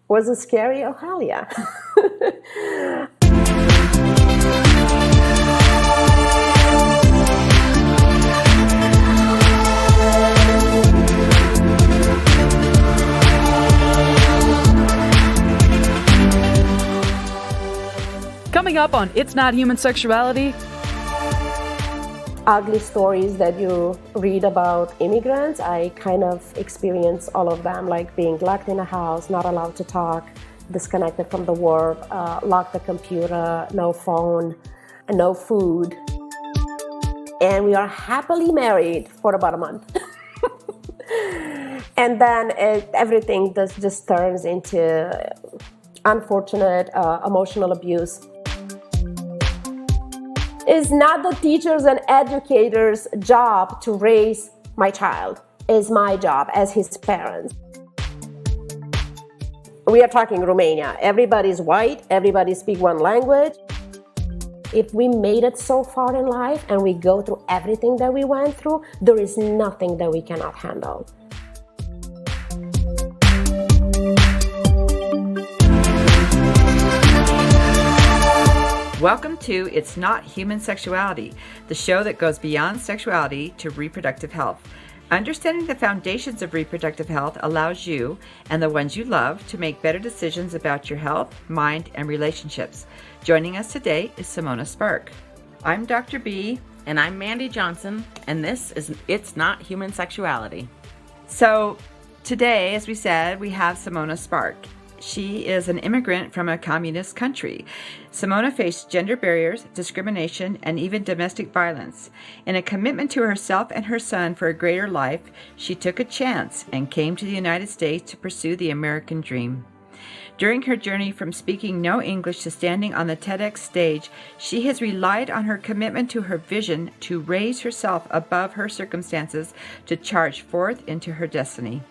Was it scary? Oh, hell yeah. Coming up on It's Not Human Sexuality. Ugly stories that you read about immigrants, I kind of experience all of them, like being locked in a house, not allowed to talk, disconnected from the world, locked the computer, no phone, no food. And we are happily married for about a month. And then everything just turns into unfortunate emotional abuse. It's not the teachers and educators' job to raise my child. It's my job as his parents. We are talking Romania. Everybody's white, everybody speaks one language. If we made it so far in life and we go through everything that we went through, there is nothing that we cannot handle. Welcome to It's Not Human Sexuality, the show that goes beyond sexuality to reproductive health. Understanding the foundations of reproductive health allows you and the ones you love to make better decisions about your health, mind, and relationships. Joining us today is Simona Spark. I'm Dr. B. And I'm Mandy Johnson, and this is It's Not Human Sexuality. So today, as we said, we have Simona Spark. She is an immigrant from a communist country. Simona faced gender barriers, discrimination, and even domestic violence. In a commitment to herself and her son for a greater life, she took a chance and came to the United States to pursue the American dream. During her journey from speaking no English to standing on the TEDx stage, she has relied on her commitment to her vision to raise herself above her circumstances to charge forth into her destiny.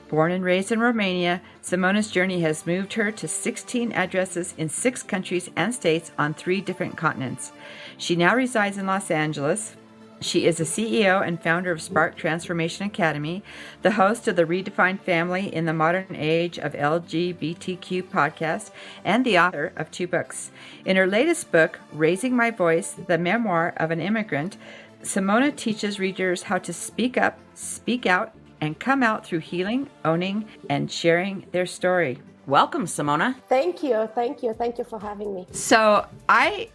Born and raised in Romania, Simona's journey has moved her to 16 addresses in 6 countries and states on 3 different continents. She now resides in Los Angeles. She is the CEO and founder of Spark Transformation Academy, the host of the Redefined Family in the Modern Age of LGBTQ podcast, and the author of 2 books. In her latest book, Raising My Voice, the memoir of an immigrant, Simona teaches readers how to speak up, speak out, and come out through healing, owning, and sharing their story. Welcome, Simona. Thank you for having me. So I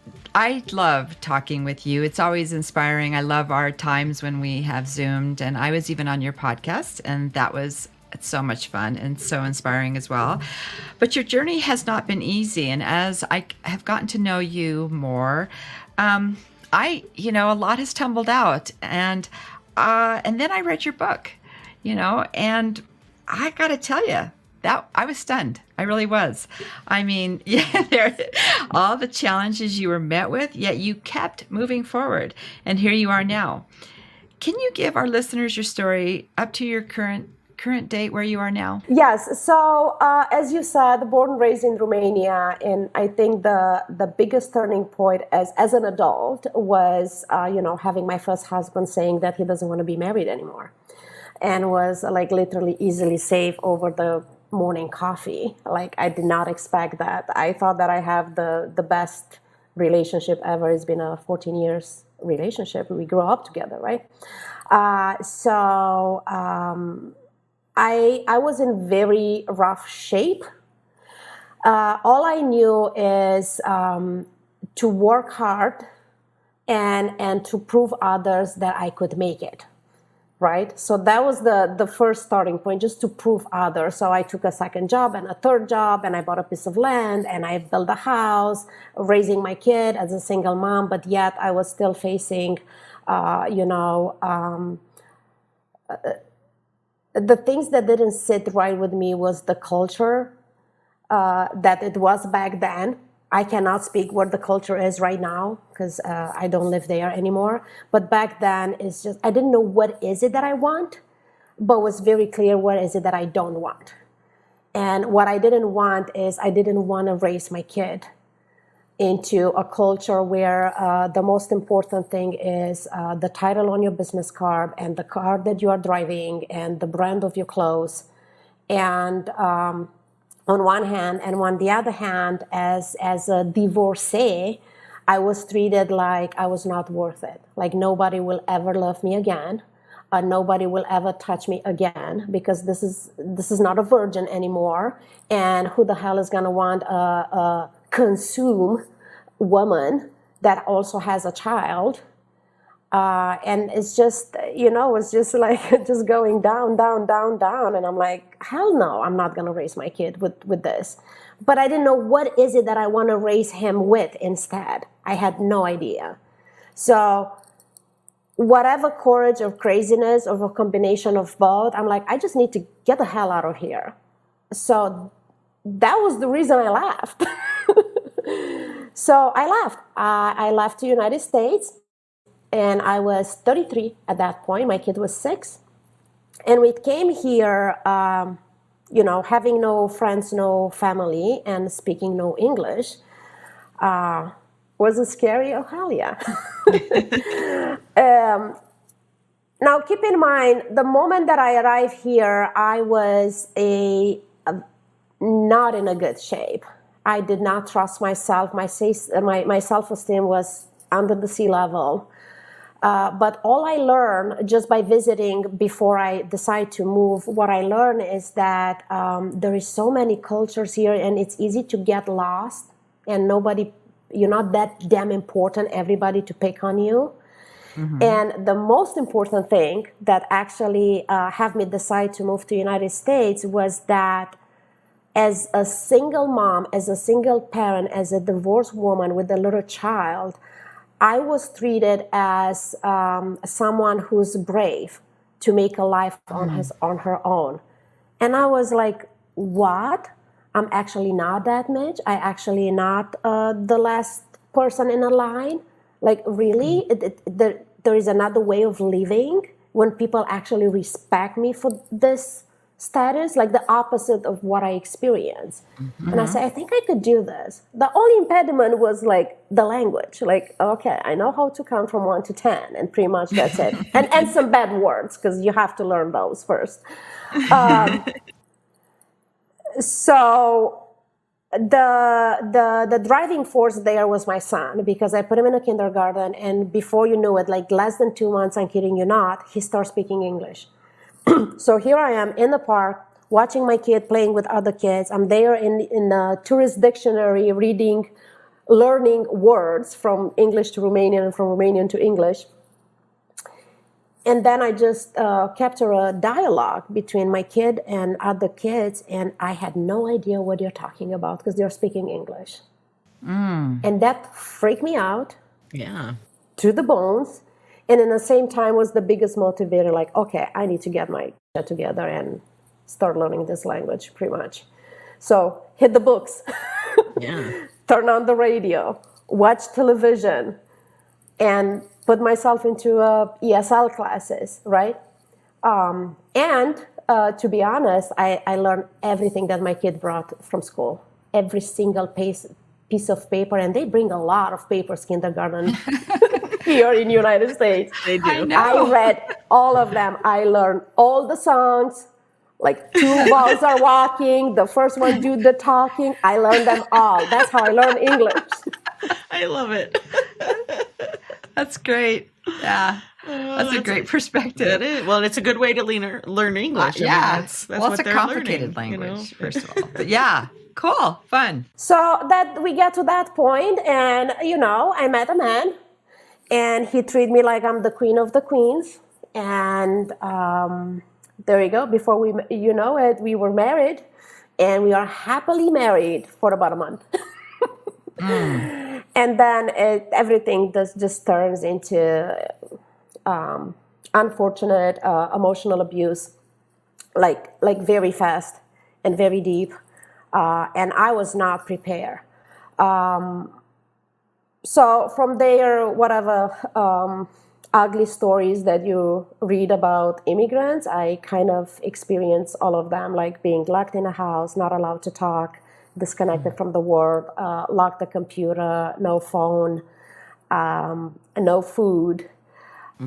love talking with you. It's always inspiring. I love our times when we have Zoomed, and I was even on your podcast, and that was so much fun and so inspiring as well. But your journey has not been easy, and as I have gotten to know you more, a lot has tumbled out, and then I read your book. And I got to tell you that I was stunned. I really was. I mean, all the challenges you were met with, yet you kept moving forward. And here you are now. Can you give our listeners your story up to your current date where you are now? Yes. So as you said, born and raised in Romania, and I think the biggest turning point as an adult was, having my first husband saying that he doesn't want to be married anymore. And was like literally easily saved over the morning coffee. Like I did not expect that. I thought that I have the best relationship ever. It's been a 14 years relationship. We grew up together, right? I was in very rough shape. All I knew is to work hard and to prove others that I could make it. Right? So that was the first starting point, just to prove others. So I took a second job and a third job, and I bought a piece of land, and I built a house, raising my kid as a single mom, but yet I was still facing, the things that didn't sit right with me was the culture that it was back then. I cannot speak what the culture is right now because I don't live there anymore. But back then, it's just, I didn't know what is it that I want, but was very clear what is it that I don't want. And what I didn't want is I didn't want to raise my kid into a culture where the most important thing is the title on your business card and the car that you are driving and the brand of your clothes. And on one hand, and on the other hand, as a divorcee, I was treated like I was not worth it. Like nobody will ever love me again. Nobody will ever touch me again because this is not a virgin anymore. And who the hell is gonna want a consume woman that also has a child? And it's just, it's just like just going down, down, down, down. And I'm like, hell no, I'm not going to raise my kid with this. But I didn't know what is it that I want to raise him with instead. I had no idea. So whatever courage or craziness or a combination of both, I'm like, I just need to get the hell out of here. So that was the reason I left. So I left. I left the United States. And I was 33 at that point. My kid was 6. And we came here, having no friends, no family, and speaking no English. Was it scary? Oh, hell yeah. Now, keep in mind, the moment that I arrived here, I was not in a good shape. I did not trust myself. My self-esteem was under the sea level. But all I learned just by visiting before I decide to move, what I learned is that there is so many cultures here and it's easy to get lost and you're not that damn important, everybody to pick on you. Mm-hmm. And the most important thing that actually have me decide to move to the United States was that as a single mom, as a single parent, as a divorced woman with a little child, I was treated as someone who's brave to make a life on her own. And I was like, what? I'm actually not that much. I actually not the last person in a line. Like, really? There is another way of living when people actually respect me for this status, like the opposite of what I experienced. Mm-hmm. And I said, I think I could do this. The only impediment was like the language. Like, okay, I know how to count from 1 to 10, and pretty much that's it. and some bad words, because you have to learn those first. So the driving force there was my son, because I put him in a kindergarten, and before you know it, like less than 2 months, I'm kidding you not, he starts speaking English. So here I am in the park, watching my kid playing with other kids. I'm there in a tourist dictionary learning words from English to Romanian and from Romanian to English. And then I just capture a dialogue between my kid and other kids, and I had no idea what they're talking about because they're speaking English. And that freaked me out. Yeah. To the bones. And in the same time was the biggest motivator, like, okay, I need to get my shit together and start learning this language, pretty much. So hit the books, turn on the radio, watch television, and put myself into ESL classes, right? And to be honest, I learned everything that my kid brought from school, every single piece of paper, and they bring a lot of papers, kindergarten, here in the United States. They do. I read all of them. I learned all the songs, like 2 balls are walking, the first one do the talking. I learned them all. That's how I learned English. I love it. That's great. Yeah. That's a great perspective. It is. Well, it's a good way to learn English. That's what it's a complicated learning, language, first of all. But yeah, cool, fun. So that we get to that point, and I met a man, and he treated me like I'm the queen of the queens. And there you go. Before we were married, and we are happily married for about a month. And then everything just turns into unfortunate emotional abuse, like very fast and very deep. And I was not prepared. So from there, whatever ugly stories that you read about immigrants, I kind of experienced all of them, like being locked in a house, not allowed to talk, disconnected from the world, locked the computer, no phone, no food.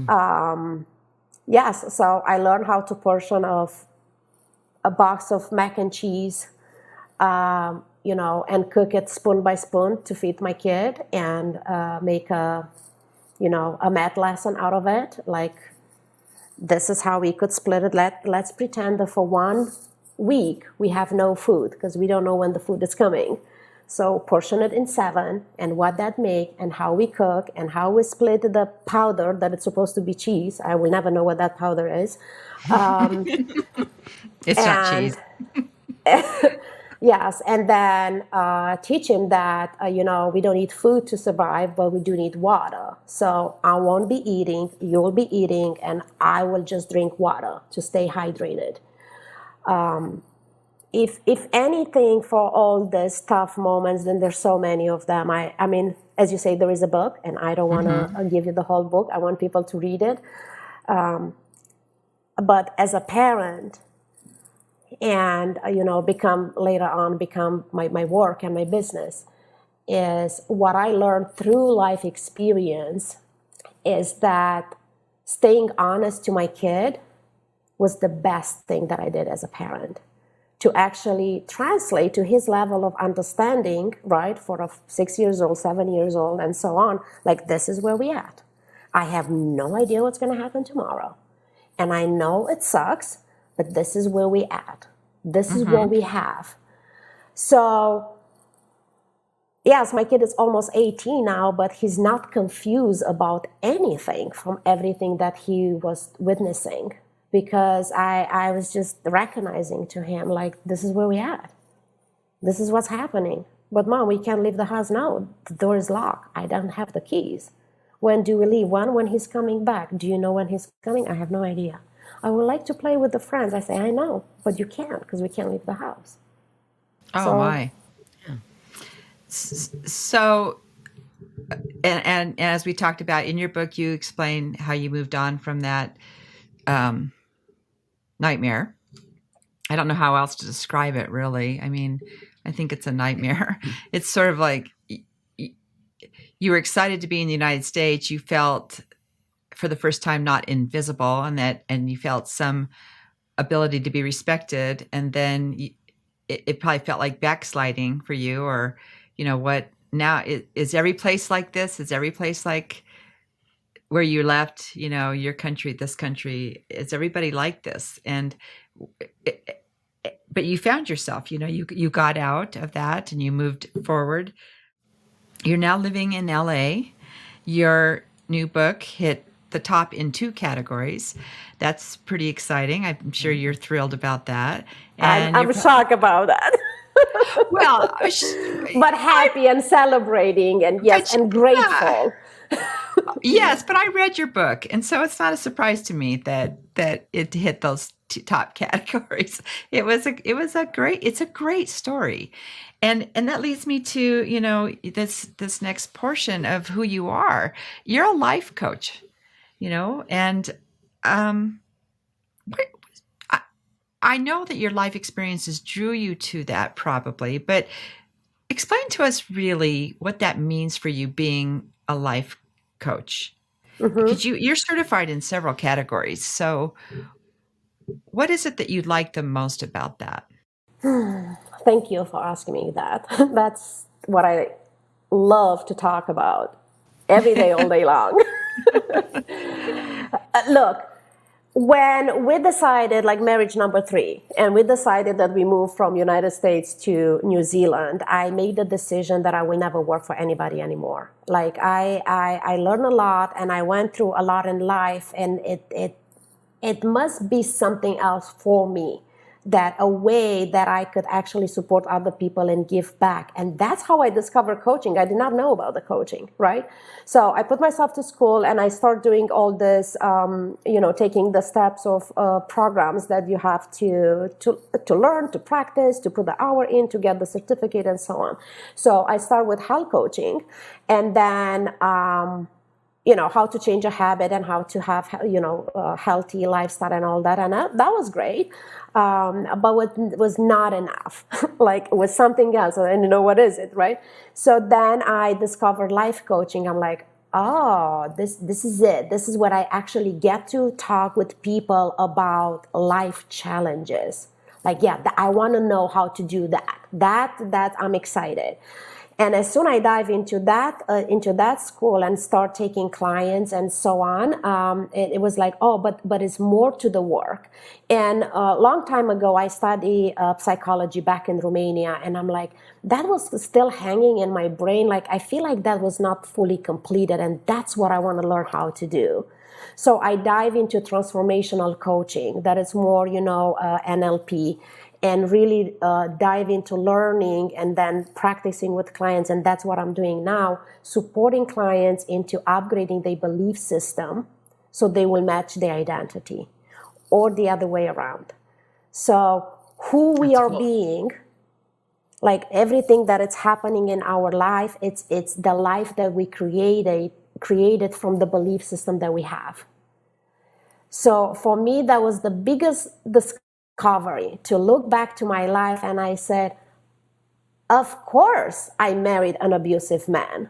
So I learned how to portion of a box of mac and cheese and cook it spoon by spoon to feed my kid, and make a math lesson out of it. Like, this is how we could split it. Let's pretend that for 1 week we have no food because we don't know when the food is coming. So portion it in 7, and what that make, and how we cook, and how we split the powder that it's supposed to be cheese. I will never know what that powder is. It's not cheese. Yes, and then teach him that we don't need food to survive, but we do need water. So I won't be eating, you'll be eating, and I will just drink water to stay hydrated. If anything, for all these tough moments, then there's so many of them. I mean, as you say, there is a book, and I don't want to give you the whole book. I want people to read it. But as a parent, and become my work and my business, is what I learned through life experience is that staying honest to my kid was the best thing that I did as a parent, to actually translate to his level of understanding, right, for a 6 years old, 7 years old, and so on. Like, this is where we at. I have no idea what's going to happen tomorrow, and I know it sucks, but this is where we at. This is what we have. So, yes, my kid is almost 18 now, but he's not confused about anything from everything that he was witnessing, because I was just recognizing to him, like, this is where we at. This is what's happening. But Mom, we can't leave the house now. The door is locked. I don't have the keys. When do we leave? When he's coming back. Do you know when he's coming? I have no idea. I would like to play with the friends. I say, I know, but you can't, because we can't leave the house. Oh, my. Yeah. So, and as we talked about in your book, you explain how you moved on from that nightmare. I don't know how else to describe it, really. I mean, I think it's a nightmare. It's sort of like you were excited to be in the United States. You felt for the first time not invisible, and you felt some ability to be respected, and then it probably felt like backsliding for you, or what now is every place like this? Is every place like where you left, your country, this country? Is everybody like this? And but you found yourself, you got out of that and you moved forward. You're now living in LA. Your new book hit the top in 2 categories. That's pretty exciting. I'm sure you're thrilled about that. And I'm shocked about that. Well, but happy and celebrating, and yes, and grateful. Yes, but I read your book, and so it's not a surprise to me that it hit those top categories. It's a great story. And that leads me to, this next portion of who you are. You're a life coach. And I know that your life experiences drew you to that, probably, but explain to us really what that means for you being a life coach. Because you're certified in several categories. So what is it that you like the most about that? Thank you for asking me that. That's what I love to talk about every day, all day long. Look, when we decided, like marriage number 3, and we decided that we moved from United States to New Zealand, I made the decision that I will never work for anybody anymore. Like I learned a lot, and I went through a lot in life, and it must be something else for me, that a way that I could actually support other people and give back. And that's how I discovered coaching. I did not know about the coaching, right? So I put myself to school, and I started doing all this, taking the steps of programs that you have to learn, to practice, to put the hour in, to get the certificate, and so on. So I started with health coaching, and then how to change a habit, and how to have, a healthy lifestyle and all that. And that was great. But what was not enough, like it was something else. And what is it, right? So then I discovered life coaching. I'm like, oh, this is it. This is what I actually get to talk with people about life challenges, Like, yeah, I want to know how to do that. That I'm excited. And as soon as I dive into that school and start taking clients and so on, it was like, oh, but it's more to the work. And a long time ago, I studied psychology back in Romania, and I'm like, that was still hanging in my brain. Like, I feel like that was not fully completed, and that's what I want to learn how to do. So I dive into transformational coaching, that is more, NLP, and really dive into learning and then practicing with clients. And that's what I'm doing now, supporting clients into upgrading their belief system so they will match their identity, or the other way around. So who we are being, like everything that is happening in our life, it's the life that we created from the belief system that we have. So for me, that was the biggest discovery, to look back to my life, and I said, of course I married an abusive man.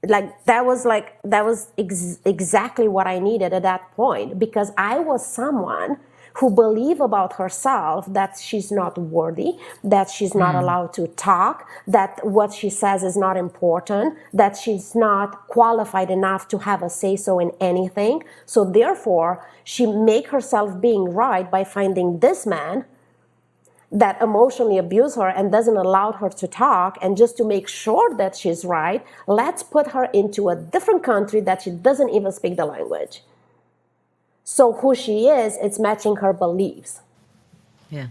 That was exactly what I needed at that point, because I was someone who believed about herself that she's not worthy, that she's not allowed to talk, that what she says is not important, that she's not qualified enough to have a say-so in anything. So therefore, she make herself being right by finding this man that emotionally abuse her and doesn't allow her to talk. And just to make sure that she's right, let's put her into a different country that she doesn't even speak the language. So who she is, it's matching her beliefs. Yeah.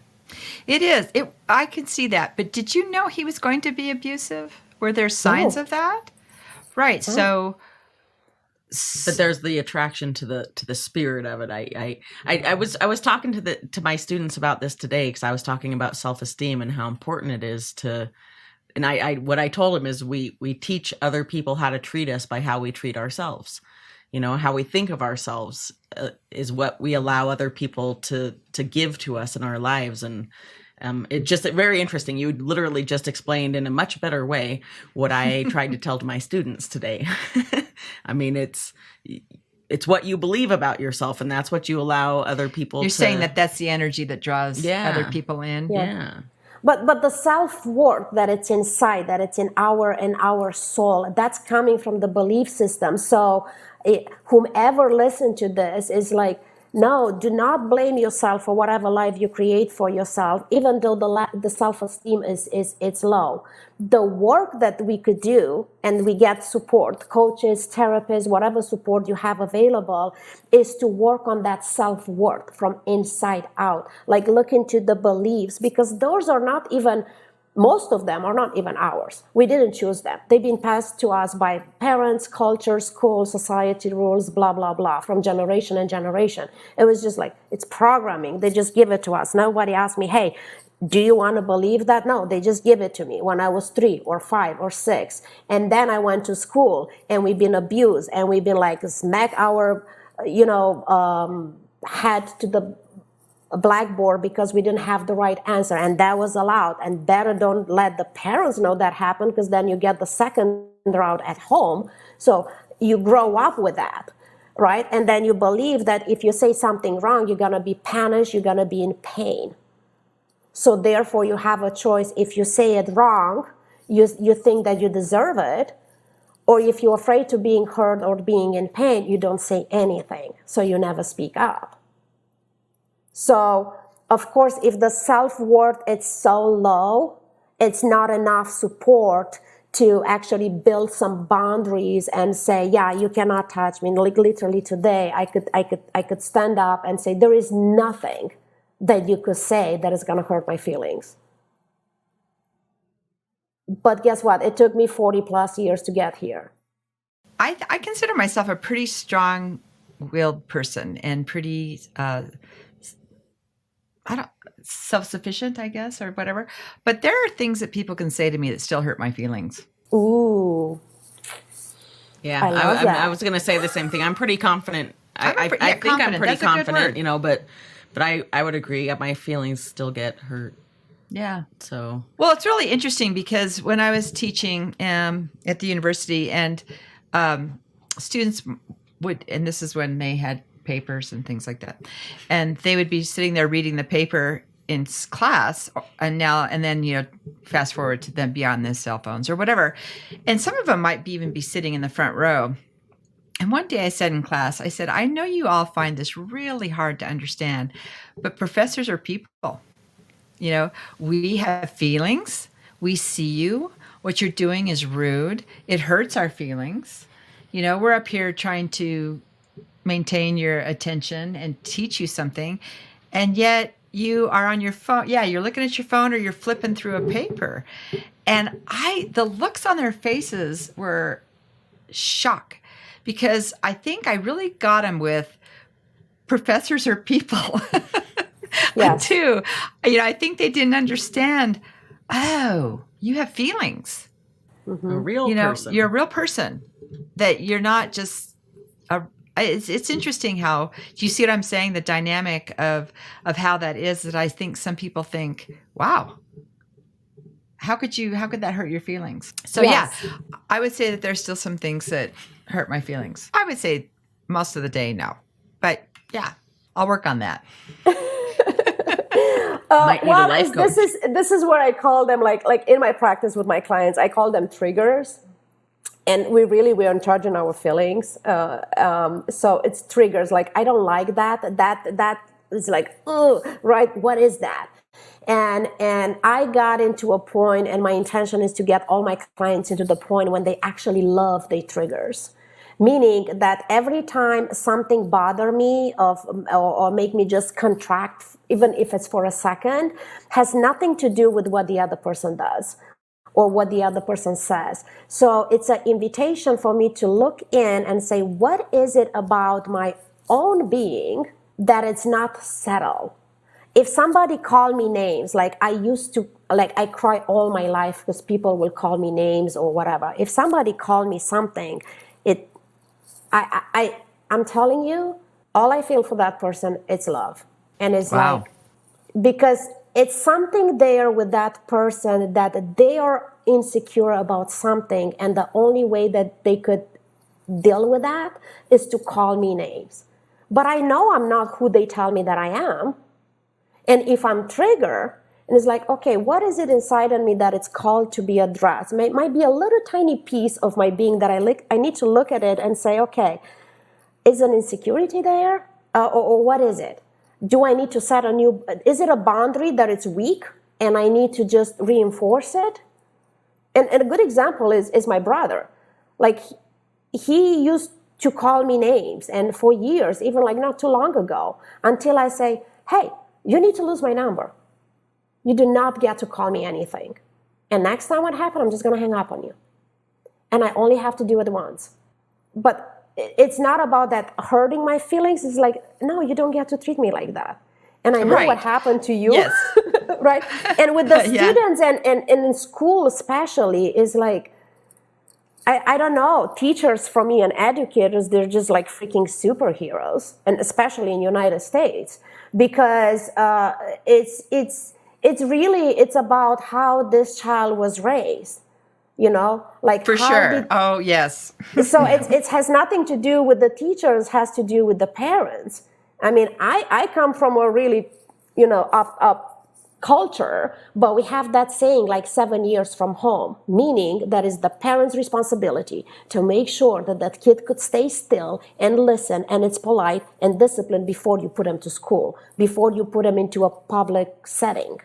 It is. I can see that. But did you know he was going to be abusive? Were there signs of that? Right. So but there's the attraction to the spirit of it. I was talking to my students about this today, because I was talking about self-esteem and how important it is to, and I what I told them is we teach other people how to treat us by how we treat ourselves. How we think of ourselves is what we allow other people to give to us in our lives. And it's very interesting. You literally just explained in a much better way what I tried to tell to my students today. I mean, it's what you believe about yourself, and that's what you allow other people You're saying that's the energy that draws other people in? Yeah. But the self-worth that it's inside, that it's in our soul, that's coming from the belief system. So whomever listens to this is like, no, do not blame yourself for whatever life you create for yourself, even though the self-esteem is low. The work that we could do, and we get support, coaches, therapists, whatever support you have available, is to work on that self-worth from inside out. Like, look into the beliefs, because those are not even, most of them are not even ours. We didn't choose them. They've been passed to us by parents, culture, school, society rules, blah, blah, blah, from generation and generation. It was just like, it's programming. They just give it to us. Nobody asked me, hey, do you want to believe that? No, they just give it to me when I was 3 or 5 or 6. And then I went to school, and we've been abused, and we've been like, smack our, head to the blackboard because we didn't have the right answer, and that was allowed. And better don't let the parents know that happened, because then you get the second round at home. So you grow up with that, right? And then you believe that if you say something wrong, you're going to be punished, you're going to be in pain. So therefore you have a choice. If you say it wrong, you think that you deserve it, or if you're afraid to being hurt or being in pain, you don't say anything, so you never speak up. So, of course, if the self-worth is so low, it's not enough support to actually build some boundaries and say, yeah, you cannot touch me. Like literally today, I could stand up and say, there is nothing that you could say that is going to hurt my feelings. But guess what? It took me 40 plus years to get here. I consider myself a pretty strong-willed person, and pretty self-sufficient, I guess, or whatever. But there are things that people can say to me that still hurt my feelings. Ooh. Yeah, I was going to say the same thing. I'm pretty confident. I think confident. I'm pretty confident, but I would agree. My feelings still get hurt. Yeah. So. Well, it's really interesting, because when I was teaching at the university, and students would, and this is when they had papers and things like that, and they would be sitting there reading the paper, in class, and then fast forward to them beyond their cell phones or whatever, and some of them might even be sitting in the front row. And one day I said in class, I said, I know you all find this really hard to understand, but professors are people. We have feelings. We see you. What you're doing is rude. It hurts our feelings. We're up here trying to maintain your attention and teach you something. And yet you are on your phone. Yeah, you're looking at your phone or you're flipping through a paper. And the looks on their faces were shock, because I think I really got them with professors are people. Yes. Too. I think they didn't understand, oh, you have feelings. Mm-hmm. A real person. You're a real person, that you're not just it's interesting how, do you see what I'm saying? The dynamic of how that is, that I think some people think, wow, how could that hurt your feelings? So Yes. yeah, I would say that there's still some things that hurt my feelings. I would say most of the day, no. But yeah, I'll work on that. Might need a life coach. This is where I call them, like in my practice with my clients, I call them triggers. And we're in charge of our feelings. So it's triggers. Like, I don't like that. That is like, oh, right. What is that? And I got into a point, and my intention is to get all my clients into the point when they actually love their triggers. Meaning that every time something bother me or make me just contract, even if it's for a second, has nothing to do with what the other person does or what the other person says. So it's an invitation for me to look in and say, what is it about my own being that it's not settled? If somebody call me names, like I used to, like I cry all my life because people will call me names or whatever. If somebody called me something, I'm telling you, all I feel for that person, it's love. And it's Wow. like, because it's something there with that person that they are insecure about something, and the only way that they could deal with that is to call me names. But I know I'm not who they tell me that I am. And if I'm triggered, and it's like, okay, what is it inside of me that it's called to be addressed? It might be a little tiny piece of my being that I need to look at it and say, okay, is an insecurity there? Or what is it? Do I need to set is it a boundary that it's weak and I need to just reinforce it? And a good example is my brother. Like, he used to call me names, and for years, even like not too long ago, until I say, hey, you need to lose my number. You do not get to call me anything. And next time what happens, I'm just going to hang up on you. And I only have to do it once. But it's not about that hurting my feelings. It's like, no, you don't get to treat me like that. And I know Right. what happened to you. Yes. Right? And with the Yeah. students and in school especially, is like, I don't know, teachers for me and educators, they're just like freaking superheroes, and especially in the United States, because it's about how this child was raised, like For how sure. Oh, yes. so it has nothing to do with the teachers, has to do with the parents. I mean, I come from a really, up culture, but we have that saying like 7 years from home, meaning that is the parents' responsibility to make sure that that kid could stay still and listen, and it's polite and disciplined before you put him to school, before you put him into a public setting.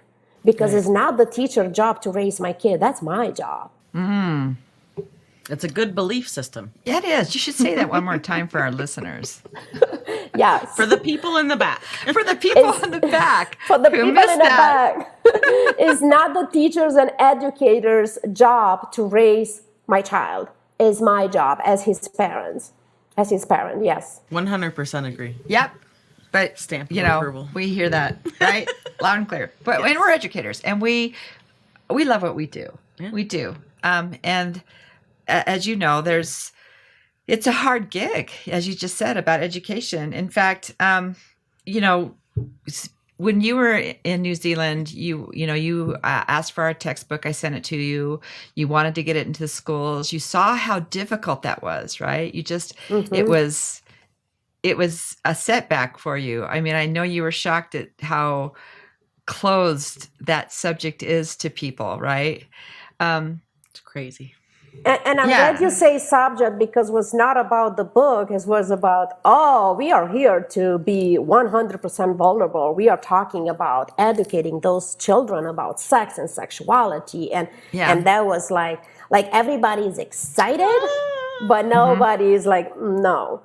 Because It's not the teacher's job to raise my kid, that's my job. It's a good belief system. Yeah, it is. You should say that one more time for our listeners. Yes. For the people in the back. For the people in the back. For the who people missed in the that. back, it's not the teachers and educators' job to raise my child. It's my job as his parents. As his parent, yes. 100% agree. Yep. But, Stamp of approval. we hear that, right? Loud and clear. But and we're educators, and we love what we do. Yeah. We do. And as you know, it's a hard gig, as you just said, about education. In fact, when you were in New Zealand, you asked for our textbook. I sent it to you. You wanted to get it into the schools. You saw how difficult that was, right? You just, it was a setback for you. I mean, I know you were shocked at how closed that subject is to people, right? It's crazy. And I'm glad you say subject, because it was not about the book. It was about, we are here to be 100% vulnerable. We are talking about educating those children about sex and sexuality. And that was like everybody is excited, but nobody is like, no.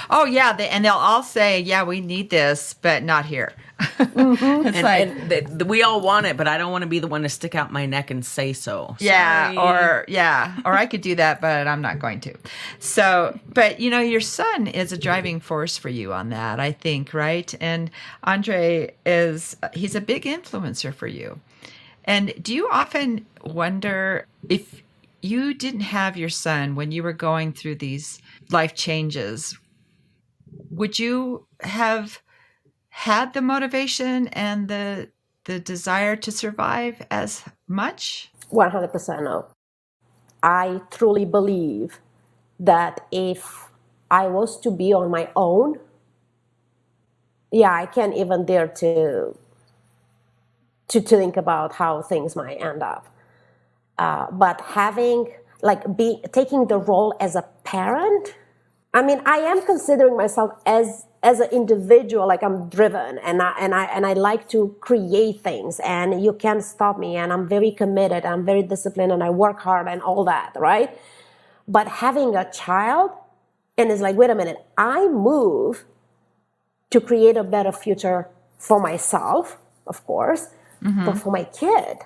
Oh yeah, and they'll all say, "Yeah, we need this, but not here." It's we all want it, but I don't want to be the one to stick out my neck and say so. Yeah, Sorry. or I could do that, but I'm not going to. So, but your son is a driving force for you on that, I think, right? And Andre he's a big influencer for you. And do you often wonder if you didn't have your son when you were going through these life changes, would you have had the motivation and the desire to survive as much? 100% no. I truly believe that if I was to be on my own, I can't even dare to think about how things might end up. But taking the role as a parent, I mean, I am considering myself as an individual, like I'm driven and I like to create things, and you can't stop me, and I'm very committed, I'm very disciplined, and I work hard and all that, right? But having a child, and it's like, wait a minute, I move to create a better future for myself, of course, but for my kid.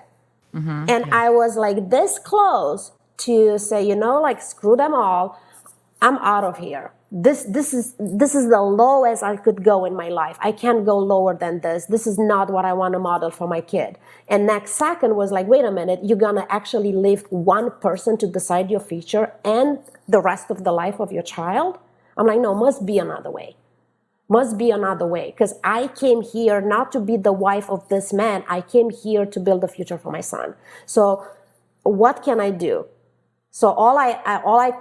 And I was like this close to say, screw them all. I'm out of here. This is the lowest I could go in my life. I can't go lower than this. This is not what I want to model for my kid. And next second was like, wait a minute, you're gonna actually leave one person to decide your future and the rest of the life of your child? I'm like, no, must be another way. Must be another way, because I came here not to be the wife of this man. I came here to build a future for my son. So what can I do? So all I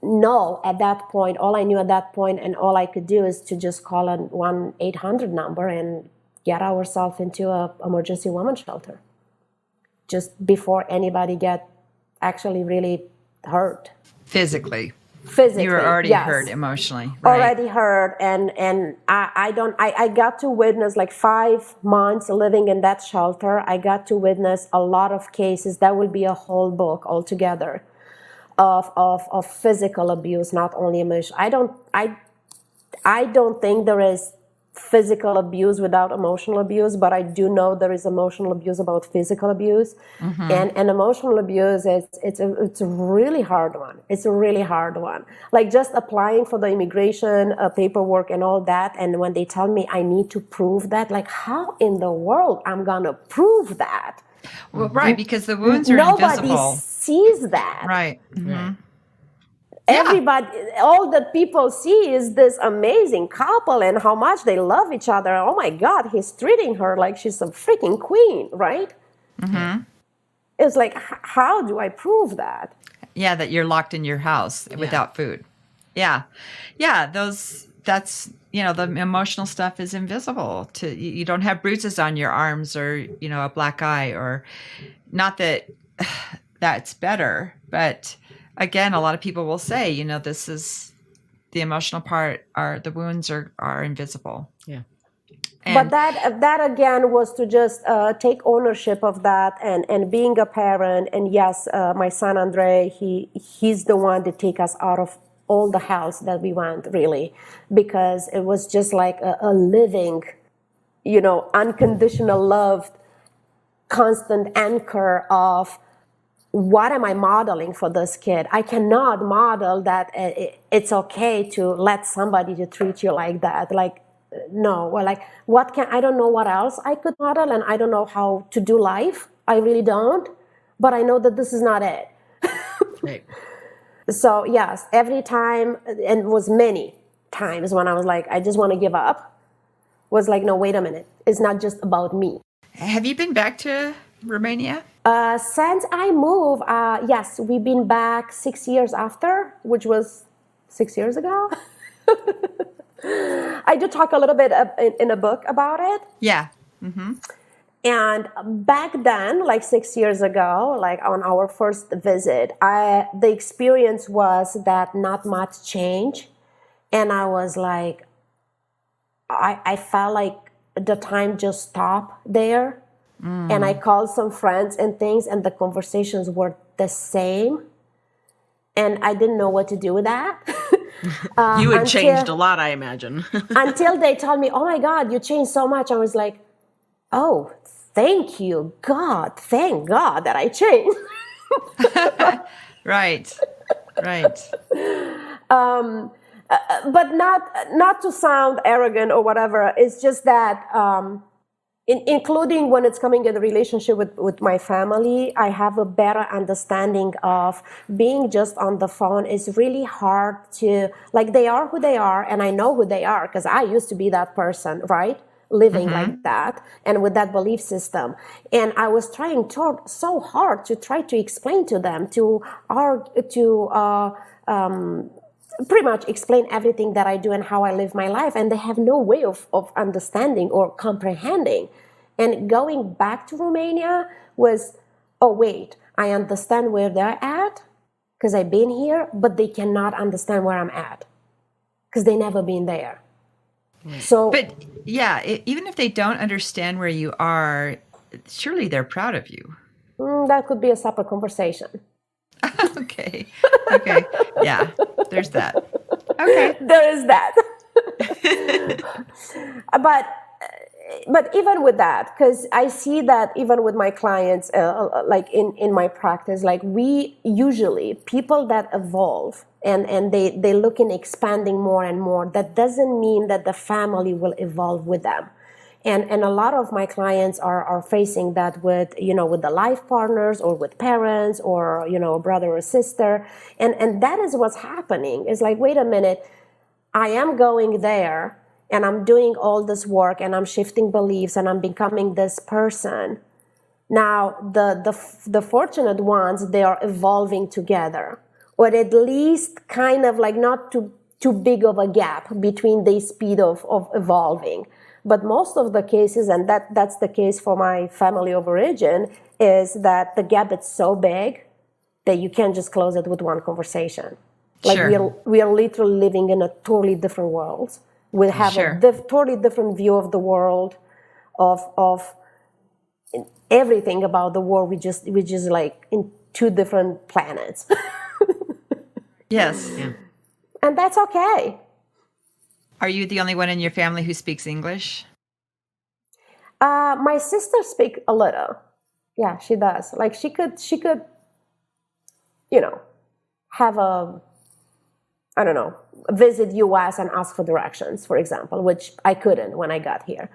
know at that point, all I knew at that point, and all I could do is to just call a 1-800 number and get ourselves into an emergency women's shelter just before anybody get actually really hurt. Physically. You were already hurt emotionally, right? Already hurt, and I got to witness, like 5 months living in that shelter, I got to witness a lot of cases. That will be a whole book altogether of physical abuse, not only emotional. I don't think there is physical abuse without emotional abuse, but I do know there is emotional abuse about physical abuse. And emotional abuse, it's a really hard one. It's a really hard one. Like just applying for the immigration paperwork and all that, and when they tell me I need to prove that, like how in the world I'm gonna prove that? Well, right, because the wounds are Nobody invisible. sees that. Right. Everybody, all that people see is this amazing couple and how much they love each other. Oh my God, he's treating her like she's a freaking queen, right? It's like, how do I prove that? Yeah, that you're locked in your house without food. Yeah. That's the emotional stuff is invisible. You don't have bruises on your arms or, a black eye, or not that that's better, but again, a lot of people will say, this is the emotional part, the wounds are invisible. Yeah. But that again was to just take ownership of that and being a parent. And yes, my son Andre, he's the one to take us out of all the hells that we went, really, because it was just like a living, unconditional love, constant anchor of, what am I modeling for this kid? I cannot model that it's okay to let somebody to treat you like that. Like, no, well, like, I don't know what else I could model, and I don't know how to do life. I really don't, but I know that this is not it. Right. So yes, every time, and it was many times when I was like, I just want to give up, was like, no, wait a minute. It's not just about me. Have you been back to Romania? Since I moved, yes, we've been back 6 years after, which was 6 years ago. I do talk a little bit in a book about it. Yeah. And back then, like 6 years ago, like on our first visit, the experience was that not much change. And I was like, I felt like the time just stopped there. And I called some friends and things, and the conversations were the same. And I didn't know what to do with that. You had changed a lot, I imagine. Until they told me, oh my God, you changed so much. I was like, oh, thank you, God. Thank God that I changed. Right. But not to sound arrogant or whatever. It's just that, including when it's coming in a relationship with my family, I have a better understanding of being just on the phone is really hard to, like, they are who they are, and I know who they are because I used to be that person, right? Living like that and with that belief system. And I was trying so hard to try to explain to them, pretty much explain everything that I do and how I live my life. And they have no way of understanding or comprehending. And going back to Romania was, oh, wait, I understand where they're at because I've been here, but they cannot understand where I'm at because they never been there. So, but yeah, even if they don't understand where you are, surely they're proud of you. That could be a separate conversation. Okay. Yeah, there's that. Okay. There is that. But even with that, because I see that even with my clients, like in my practice, like we usually, people that evolve and they look in expanding more and more, that doesn't mean that the family will evolve with them. And a lot of my clients are facing that with, with the life partners or with parents or, a brother or sister. And that is what's happening. It's like, wait a minute, I am going there and I'm doing all this work and I'm shifting beliefs and I'm becoming this person. Now, the fortunate ones, they are evolving together, or at least kind of like not too big of a gap between the speed of evolving. But most of the cases, and that's the case for my family of origin, is that the gap is so big that you can't just close it with one conversation. Like Sure. we are literally living in a totally different world. We have Sure. a totally different view of the world, of everything about the world. We just like in two different planets. Yes. Yeah. And that's okay. Are you the only one in your family who speaks English? My sister speaks a little. Yeah, she does. Like she could, have visit US and ask for directions, for example, which I couldn't when I got here.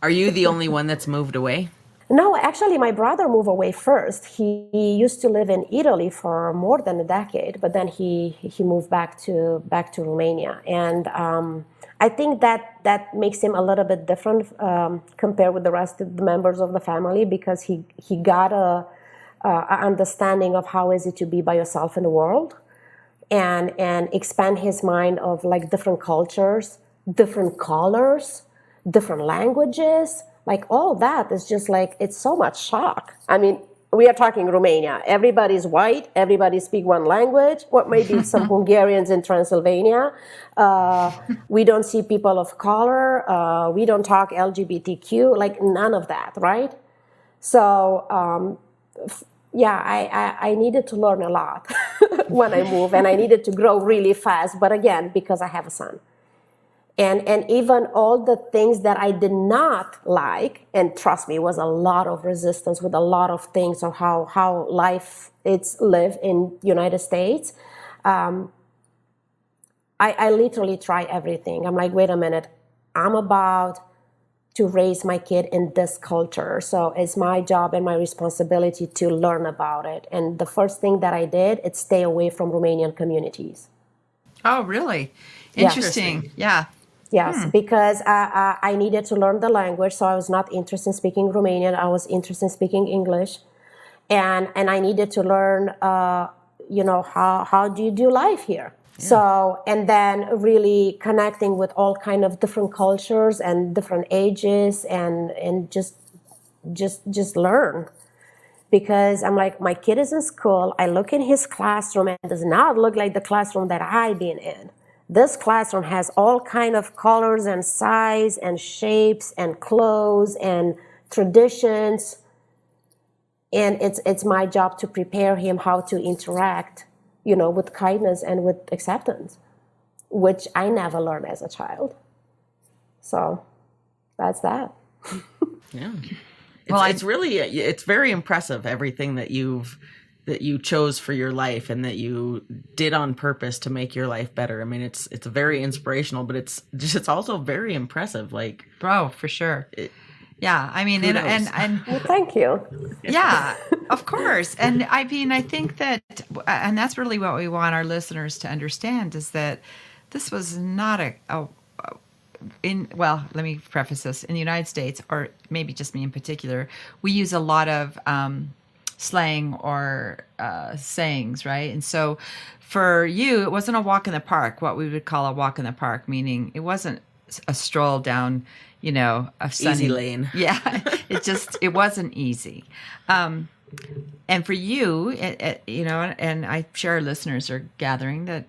Are you the only one that's moved away? No, actually, my brother moved away first. He used to live in Italy for more than a decade, but then he moved back to Romania, and I think that makes him a little bit different compared with the rest of the members of the family, because he got a understanding of how is it to be by yourself in the world, and expand his mind of like different cultures, different colors, different languages. Like all that is just like, it's so much shock. I mean, we are talking Romania. Everybody's white. Everybody speak one language. Or maybe some Hungarians in Transylvania. We don't see people of color. We don't talk LGBTQ. Like none of that, right? So I needed to learn a lot when I moved, and I needed to grow really fast. But again, because I have a son. And even all the things that I did not like, and trust me, it was a lot of resistance with a lot of things of how life it's lived in United States. I literally try everything. I'm like, wait a minute, I'm about to raise my kid in this culture. So it's my job and my responsibility to learn about it. And the first thing that I did is stay away from Romanian communities. Oh, really? Yeah. Interesting. Yeah. Yes, because I needed to learn the language, so I was not interested in speaking Romanian. I was interested in speaking English, and I needed to learn, how do you do life here? Yeah. So, and then really connecting with all kind of different cultures and different ages, and just just learn. Because I'm like, my kid is in school, I look in his classroom and it does not look like the classroom that I've been in. This classroom has all kind of colors and size and shapes and clothes and traditions. And it's my job to prepare him how to interact, with kindness and with acceptance, which I never learned as a child. So that's that. Yeah. It's very impressive, everything that you chose for your life and that you did on purpose to make your life better. I mean, it's very inspirational, but it's also very impressive. Like, bro, for sure. Yeah, I mean, and well, thank you. Yeah, of course. And I mean, I think that, and that's really what we want our listeners to understand, is that this was not well, let me preface this. In the United States, or maybe just me in particular, we use a lot of slang or sayings, right? And so for you, it wasn't a walk in the park, what we would call a walk in the park, meaning it wasn't a stroll down, a sunny easy lane. Yeah, it wasn't easy. And for you, and I'm sure our listeners are gathering that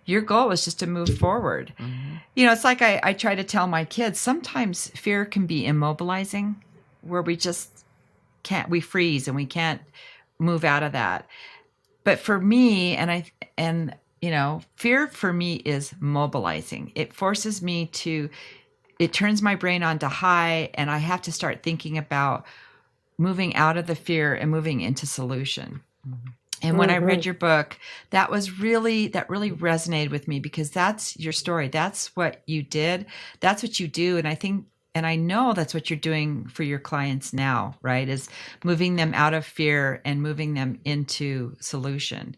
your goal was just to move forward. Mm-hmm. It's like I try to tell my kids, sometimes fear can be immobilizing, where we just we freeze and we can't move out of that. But for me, fear for me is mobilizing. It forces me it turns my brain onto high, and I have to start thinking about moving out of the fear and moving into solution. Mm-hmm. And when I read your book, that really resonated with me, because that's your story. That's what you did. That's what you do. And I know that's what you're doing for your clients now, right? Is moving them out of fear and moving them into solution.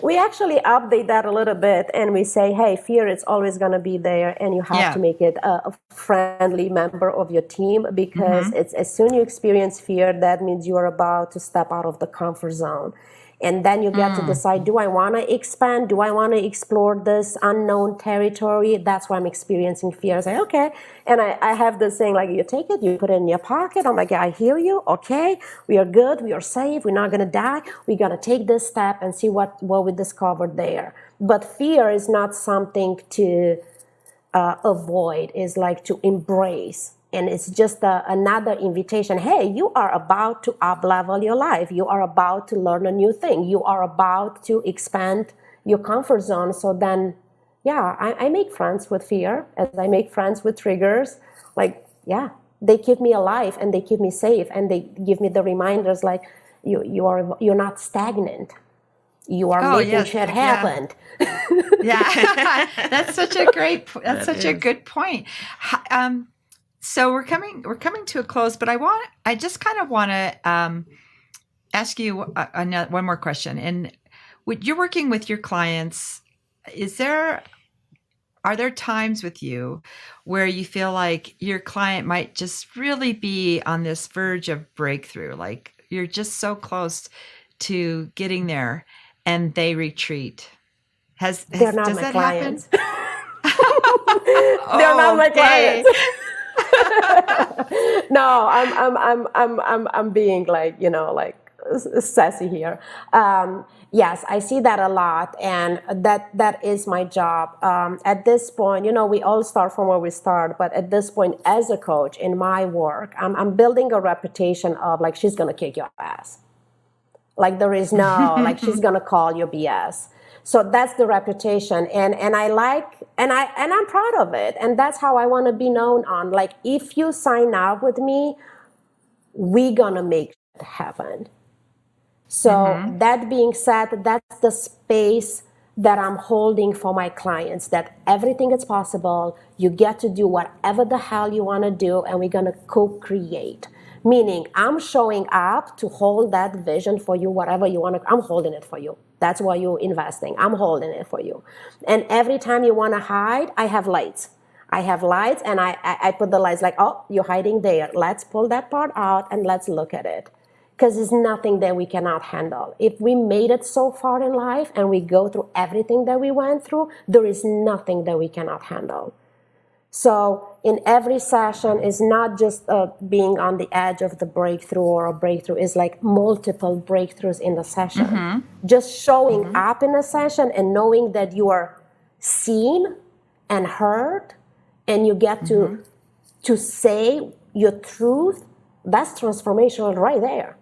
We actually update that a little bit, and we say, hey, fear is always going to be there, and you have to make it a friendly member of your team, because it's as soon as you experience fear, that means you are about to step out of the comfort zone. And then you get to decide, do I want to expand? Do I want to explore this unknown territory? That's why I'm experiencing fear. I say, okay. And I have this thing, like, you take it, you put it in your pocket. I'm like, yeah, I hear you. Okay, we are good. We are safe. We're not going to die. We're going to take this step and see what we discovered there. But fear is not something to avoid. It's like to embrace. And it's just another invitation. Hey, you are about to up-level your life. You are about to learn a new thing. You are about to expand your comfort zone. So then, I make friends with fear, as I make friends with triggers. Like, they keep me alive and they keep me safe, and they give me the reminders, like, you're not stagnant. You are making shit happen. Yeah, that's such a good point. So we're coming to a close, but I just kind of want to ask you one more question. And when you're working with your clients, are there times with you where you feel like your client might just really be on this verge of breakthrough, like you're just so close to getting there, and they retreat? They're not my clients. They're not my clients. No, I'm being like, sassy here. Yes, I see that a lot, and that is my job. At this point, we all start from where we start, but at this point, as a coach in my work, I'm building a reputation of, like, she's gonna kick your ass. Like, there is no, like, she's gonna call you BS. So that's the reputation, and I'm proud of it, and that's how I want to be known on. Like, if you sign up with me, we gonna make it happen. So that being said, that's the space that I'm holding for my clients, that everything is possible. You get to do whatever the hell you want to do, and we're gonna co-create. Meaning, I'm showing up to hold that vision for you, whatever you want to, I'm holding it for you. That's why you're investing. I'm holding it for you. And every time you want to hide, I have lights. And I put the lights, like, oh, you're hiding there. Let's pull that part out and let's look at it. Because there's nothing that we cannot handle. If we made it so far in life and we go through everything that we went through, there is nothing that we cannot handle. So in every session is not just being on the edge of the breakthrough or a breakthrough, is like multiple breakthroughs in the session. Just showing up in a session and knowing that you are seen and heard and you get to say your truth, that's transformational right there.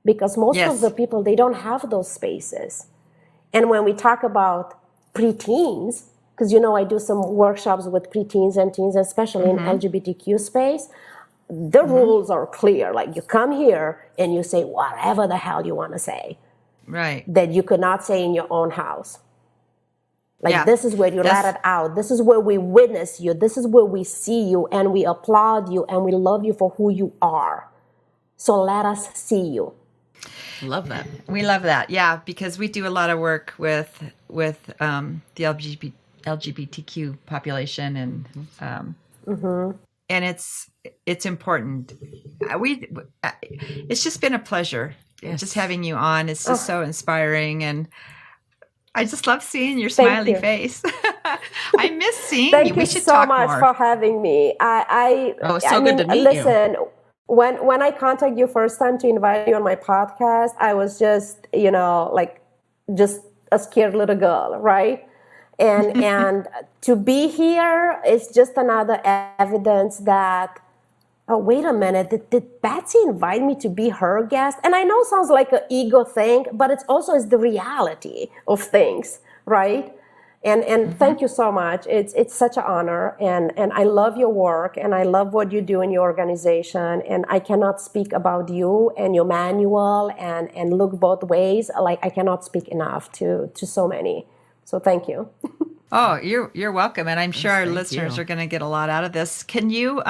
Because most of the people, they don't have those spaces. And when we talk about preteens, because I do some workshops with preteens and teens, especially in LGBTQ space, the rules are clear. Like you come here and you say whatever the hell you want to say. Right. That you could not say in your own house. Like this is where you let it out. This is where we witness you. This is where we see you and we applaud you and we love you for who you are. So let us see you. Love that. We love that. Yeah, because we do a lot of work with the LGBTQ population, and and it's important. It's just been a pleasure just having you on. It's just so inspiring, and I just love seeing your smiley face. I miss seeing you. We should talk more. Thank you so much for having me. It's so good to meet you. Listen, when I contacted you first time to invite you on my podcast, I was just, just a scared little girl, right? And to be here is just another evidence that, oh, wait a minute, did Betsy invite me to be her guest? And I know it sounds like an ego thing, but it's also is the reality of things, right? And thank you so much. It's such an honor, and I love your work, and I love what you do in your organization, and I cannot speak about you and your manual and look both ways. Like I cannot speak enough to so many. So thank you. Oh, you're welcome, and I'm sure our listeners are going to get a lot out of this. Can you,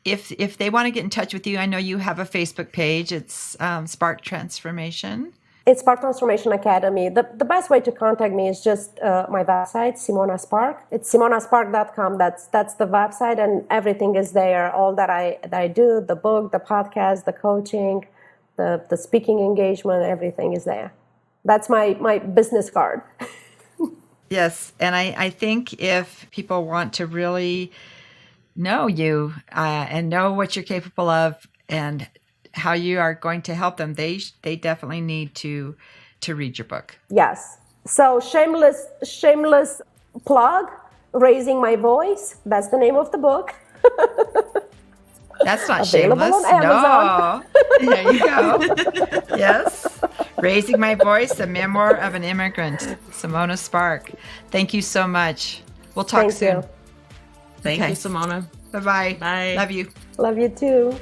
if they want to get in touch with you, I know you have a Facebook page. It's Spark Transformation. It's Spark Transformation Academy. The best way to contact me is just my website, Simona Spark. It's simonaspark.com. That's the website, and everything is there. All that I do, the book, the podcast, the coaching, the speaking engagement, everything is there. That's my business card. Yes, and I think if people want to really know you and know what you're capable of and how you are going to help them, they definitely need to read your book. Yes. So shameless plug, Raising My Voice. That's the name of the book. That's not available shameless. On Amazon. No. There you go. Yes. Raising My Voice, the memoir of an immigrant. Simona Spark. Thank you so much. We'll talk soon. You. Thank you, Simona. Bye-bye. Bye. Love you. Love you too.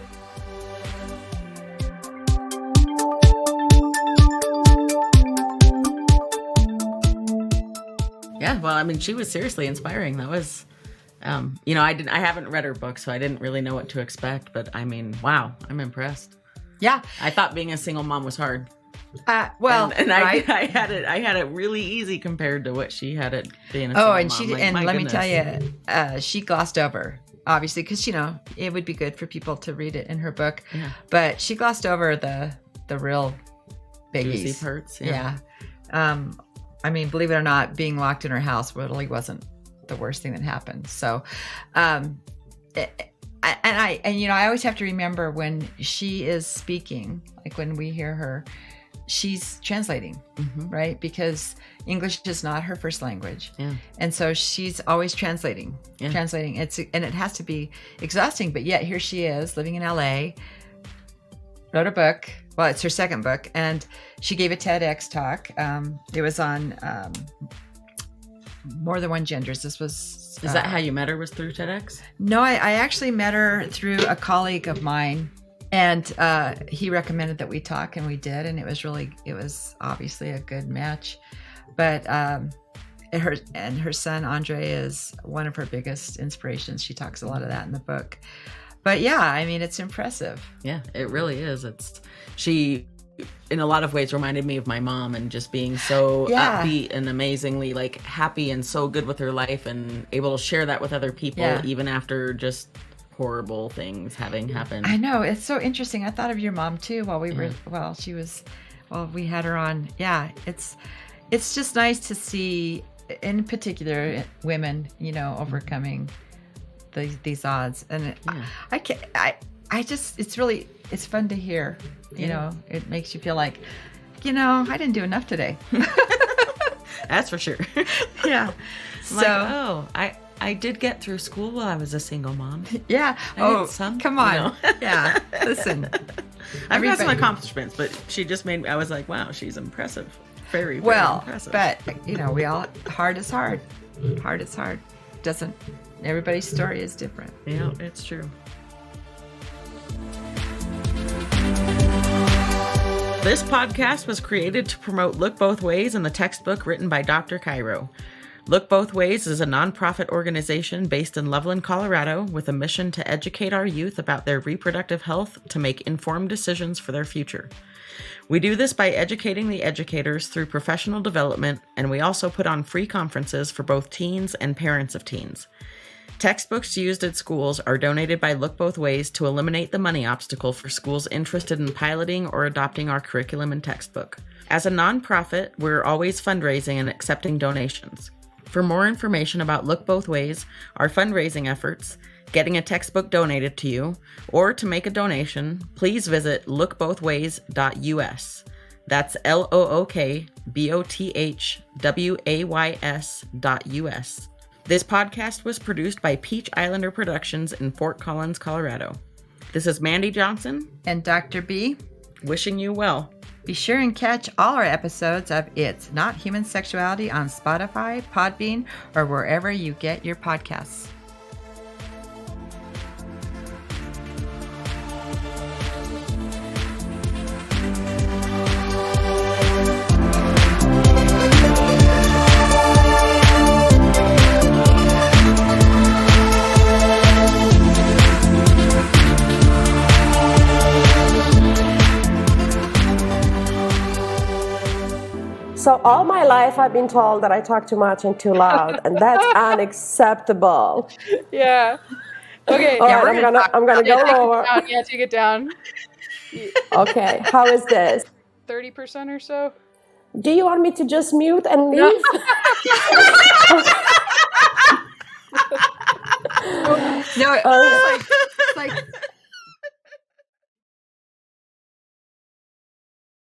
Yeah, well, I mean, she was seriously inspiring. That was, I haven't read her book, so I didn't really know what to expect. But I mean, wow, I'm impressed. Yeah, I thought being a single mom was hard. Well, and right? I had it really easy compared to what she had it being a single mom. And let me tell you, she glossed over, obviously, because it would be good for people to read it in her book. Yeah. But she glossed over the real biggies. Juicy parts. Yeah. I mean, believe it or not, being locked in her house really wasn't the worst thing that happened. So, I always have to remember when she is speaking, like when we hear her, she's translating, right? Because English is not her first language. Yeah. And so she's always translating. And it has to be exhausting, but yet here she is living in LA, wrote a book. Well, it's her second book, and she gave a TEDx talk. It was on more than one genders. This was... Is that how you met her, was through TEDx? No, I actually met her through a colleague of mine, and he recommended that we talk, and we did, and it was obviously a good match. But her son, Andre, is one of her biggest inspirations. She talks a lot of that in the book. But yeah, I mean, it's impressive. Yeah, it really is. She, in a lot of ways, reminded me of my mom, and just being so upbeat and amazingly happy and so good with her life, and able to share that with other people, even after just horrible things having happened. I know, it's so interesting. I thought of your mom too while we had her on. Yeah, it's just nice to see in particular, women, overcoming these odds. And it's fun to hear, it makes you feel like, I didn't do enough today. That's for sure. Yeah. So, I did get through school while I was a single mom. Yeah. Come on. Yeah. Listen. I've got some accomplishments, but she just made me, I was like, wow, she's impressive. Very, very impressive. But, we all, hard is hard. Hard is hard. Everybody's story is different. Yeah, it's true. This podcast was created to promote Look Both Ways in the textbook written by Dr. Cairo. Look Both Ways is a nonprofit organization based in Loveland, Colorado, with a mission to educate our youth about their reproductive health to make informed decisions for their future. We do this by educating the educators through professional development, and we also put on free conferences for both teens and parents of teens. Textbooks used at schools are donated by Look Both Ways to eliminate the money obstacle for schools interested in piloting or adopting our curriculum and textbook. As a nonprofit, we're always fundraising and accepting donations. For more information about Look Both Ways, our fundraising efforts, getting a textbook donated to you, or to make a donation, please visit lookbothways.us. That's LOOKBOTHWAYS.US. This podcast was produced by Peach Islander Productions in Fort Collins, Colorado. This is Mandy Johnson and Dr. B, wishing you well. Be sure and catch all our episodes of It's Not Human Sexuality on Spotify, Podbean, or wherever you get your podcasts. So all my life I've been told that I talk too much and too loud, and that's unacceptable. Yeah. Okay. All right, I'm gonna go lower. Yeah, take it down. Okay, how is this? 30% or so. Do you want me to just mute and leave? No, it's like